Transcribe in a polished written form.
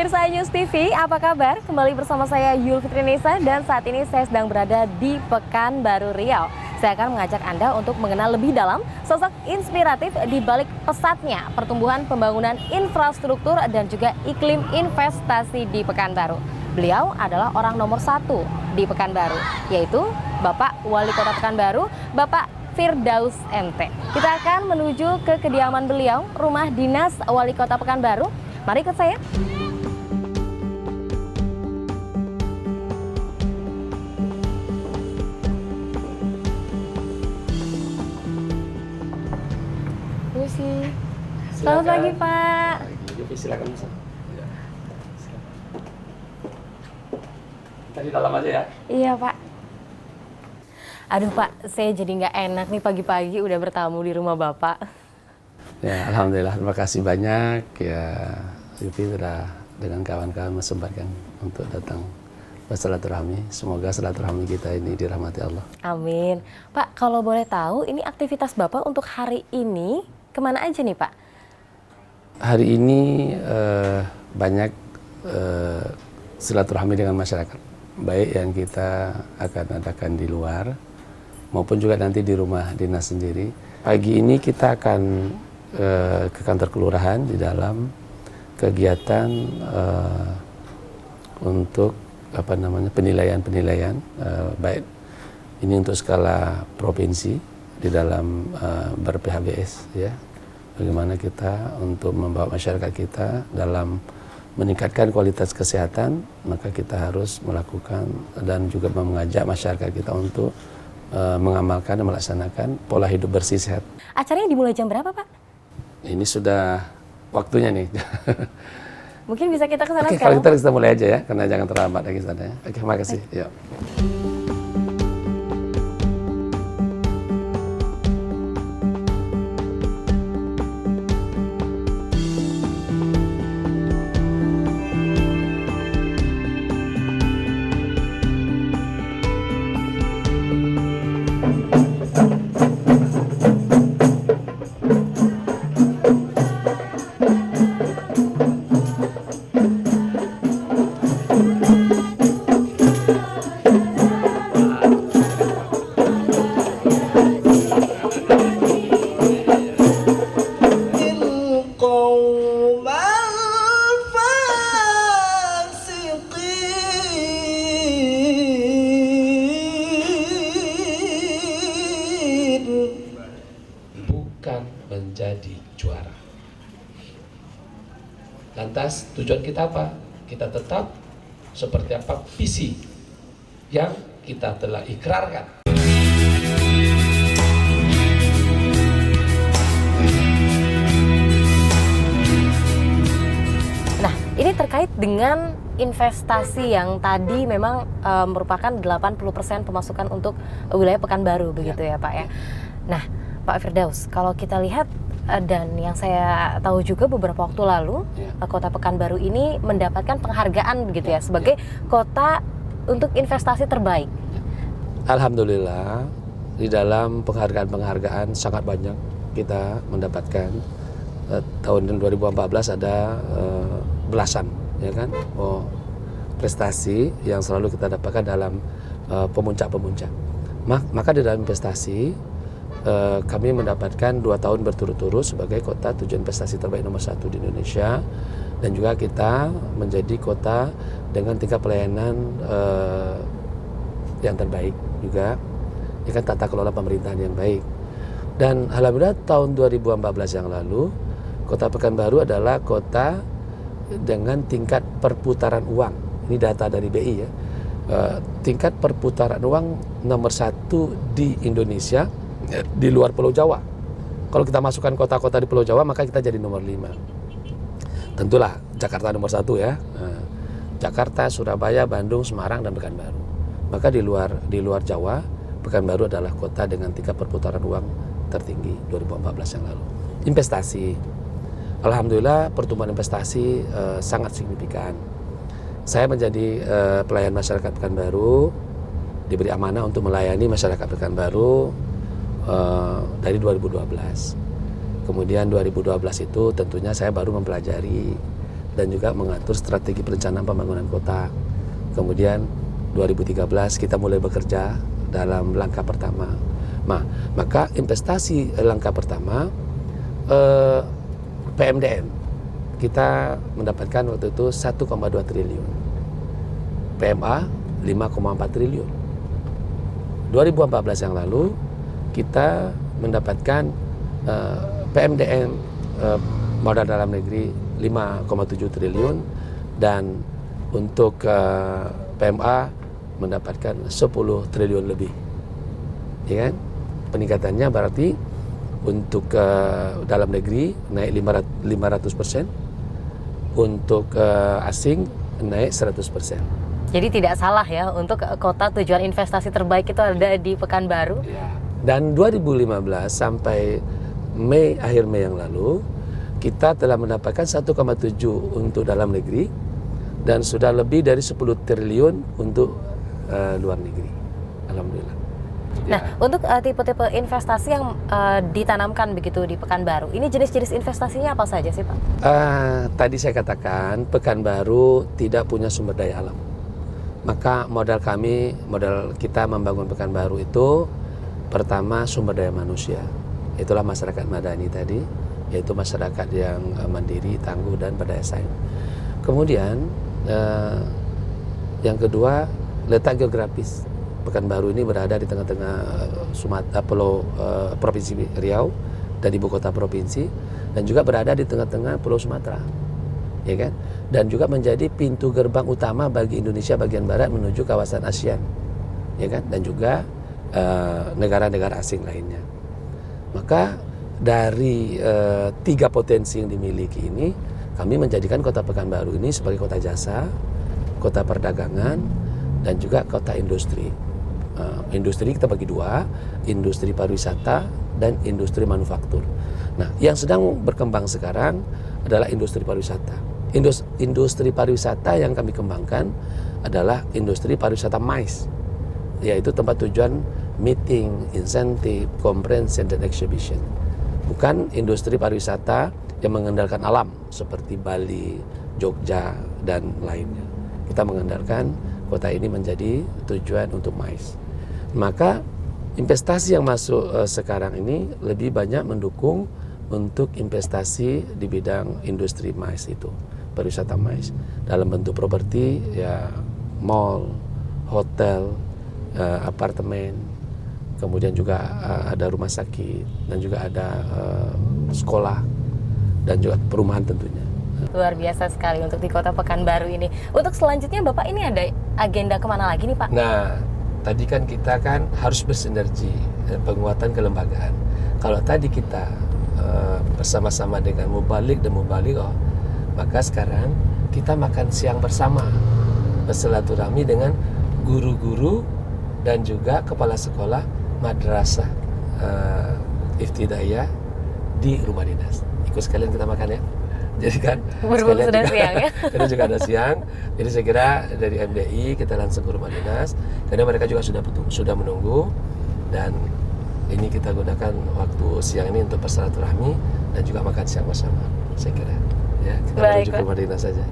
Pemirsa News TV, apa kabar? Kembali bersama saya Yul Fitrinesa dan saat ini saya sedang berada di Pekanbaru Riau. Saya akan mengajak Anda untuk mengenal lebih dalam sosok inspiratif di balik pesatnya pertumbuhan pembangunan infrastruktur dan juga iklim investasi di Pekanbaru. Beliau adalah orang nomor 1 di Pekanbaru, yaitu Bapak Wali Kota Pekanbaru, Bapak Firdaus MT. Kita akan menuju ke kediaman beliau, rumah dinas Wali Kota Pekanbaru. Mari ikut saya. Selamat pagi, Pak. Silakan masuk. Tadi dalam aja ya. Iya, Pak. Aduh, Pak, saya jadi nggak enak nih pagi-pagi udah bertamu di rumah Bapak. Ya, alhamdulillah. Terima kasih banyak ya, Yupi sudah dengan kawan-kawan mesempatkan untuk datang bersilaturahmi. Semoga silaturahmi kita ini dirahmati Allah. Amin. Pak, kalau boleh tahu, ini aktivitas Bapak untuk hari ini kemana aja nih, Pak? Hari ini banyak silaturahmi dengan masyarakat, baik yang kita akan adakan di luar maupun juga nanti di rumah dinas sendiri. Pagi ini kita akan ke kantor kelurahan di dalam kegiatan untuk penilaian baik ini untuk skala provinsi di dalam ber-PHBS ya. Bagaimana kita untuk membawa masyarakat kita dalam meningkatkan kualitas kesehatan, maka kita harus melakukan dan juga mengajak masyarakat kita untuk mengamalkan dan melaksanakan pola hidup bersih sehat. Acaranya dimulai jam berapa, Pak? Ini sudah waktunya nih. Mungkin bisa kita ke sana Oke, sekarang. kalau kita mulai aja ya, karena jangan terlambat lagi sana ya. Oke, makasih. Yuk. Menjadi juara. Lantas tujuan kita apa? Kita tetap seperti apa visi yang kita telah ikrarkan. Nah, ini terkait dengan investasi yang tadi memang merupakan 80% pemasukan untuk wilayah Pekanbaru begitu ya, Pak ya. Nah, Pak Firdaus, kalau kita lihat dan yang saya tahu juga beberapa waktu lalu Kota Pekanbaru ini mendapatkan penghargaan begitu ya sebagai kota untuk investasi terbaik. Alhamdulillah di dalam penghargaan-penghargaan sangat banyak kita mendapatkan. Tahun 2014 ada belasan ya kan prestasi yang selalu kita dapatkan dalam pemuncak-pemuncak. Maka di dalam investasi kami mendapatkan 2 tahun berturut-turut sebagai kota tujuan investasi terbaik nomor 1 di Indonesia, dan juga kita menjadi kota dengan tingkat pelayanan yang terbaik juga, ya kan, tata kelola pemerintahan yang baik. Dan alhamdulillah tahun 2014 yang lalu Kota Pekanbaru adalah kota dengan tingkat perputaran uang. Ini data dari BI ya. Tingkat perputaran uang nomor 1 di Indonesia di luar Pulau Jawa. Kalau kita masukkan kota-kota di Pulau Jawa, maka kita jadi nomor 5. Tentulah Jakarta nomor 1 ya. Jakarta, Surabaya, Bandung, Semarang, dan Pekanbaru. Maka di luar Jawa, Pekanbaru adalah kota dengan tingkat perputaran uang tertinggi 2014 yang lalu. Investasi, alhamdulillah pertumbuhan investasi sangat signifikan. Saya menjadi pelayan masyarakat Pekanbaru, diberi amanah untuk melayani masyarakat Pekanbaru dari 2012. Kemudian 2012 itu tentunya saya baru mempelajari dan juga mengatur strategi perencanaan pembangunan kota. Kemudian 2013 kita mulai bekerja dalam langkah pertama. Maka investasi langkah pertama PMDN kita mendapatkan waktu itu 1,2 triliun. PMA 5,4 triliun. 2014 yang lalu kita mendapatkan PMDN modal dalam negeri 5,7 triliun dan untuk PMA mendapatkan 10 triliun lebih. Ya kan? Peningkatannya berarti untuk dalam negeri naik 500%, untuk asing naik 100%. Jadi tidak salah ya untuk kota tujuan investasi terbaik itu ada di Pekanbaru. Ya. Dan 2015 sampai akhir Mei yang lalu kita telah mendapatkan 1,7 untuk dalam negeri dan sudah lebih dari 10 triliun untuk luar negeri. Alhamdulillah. Nah, untuk tipe-tipe investasi yang ditanamkan begitu di Pekanbaru, ini jenis-jenis investasinya apa saja sih Pak? Tadi saya katakan Pekanbaru tidak punya sumber daya alam. Maka modal kita membangun Pekanbaru itu pertama sumber daya manusia. Itulah masyarakat madani tadi, yaitu masyarakat yang mandiri, tangguh dan berdaya saing. Kemudian yang kedua letak geografis. Pekanbaru ini berada di tengah-tengah Provinsi Riau dan ibu kota provinsi, dan juga berada di tengah-tengah Pulau Sumatera, ya kan? Dan juga menjadi pintu gerbang utama bagi Indonesia bagian barat menuju kawasan ASEAN, ya kan? Dan juga negara-negara asing lainnya. Maka dari 3 potensi yang dimiliki ini, kami menjadikan kota Pekanbaru ini sebagai kota jasa, kota perdagangan, dan juga kota industri. Industri kita bagi 2, industri pariwisata dan industri manufaktur. Nah, yang sedang berkembang sekarang adalah industri pariwisata. Industri pariwisata yang kami kembangkan adalah industri pariwisata MICE, yaitu tempat tujuan meeting, insentif, conference, dan exhibition. Bukan industri pariwisata yang mengandalkan alam seperti Bali, Jogja, dan lainnya. Kita mengandalkan kota ini menjadi tujuan untuk MICE. Maka investasi yang masuk sekarang ini lebih banyak mendukung untuk investasi di bidang industri MICE itu, pariwisata MICE, dalam bentuk properti, ya mall, hotel, apartemen, kemudian juga ada rumah sakit dan juga ada sekolah dan juga perumahan tentunya. Luar biasa sekali untuk di kota Pekanbaru ini. Untuk selanjutnya Bapak ini ada agenda kemana lagi nih Pak? Nah, tadi kan kita harus bersinergi, penguatan kelembagaan. Kalau tadi kita bersama-sama dengan Mubalik dan Mubalighah, maka sekarang kita makan siang bersama, bersilaturahmi dengan guru-guru dan juga kepala sekolah madrasah Iftidaiyah di rumah dinas. Ikut sekalian kita makan ya. Jadi kan berhubung sudah siang ya. Kita juga ada siang. Jadi saya kira dari MDI kita langsung ke rumah dinas karena mereka juga sudah menunggu, dan ini kita gunakan waktu siang ini untuk bersilaturahmi dan juga makan siang bersama. Saya kira ya kita menuju ke rumah dinas saja.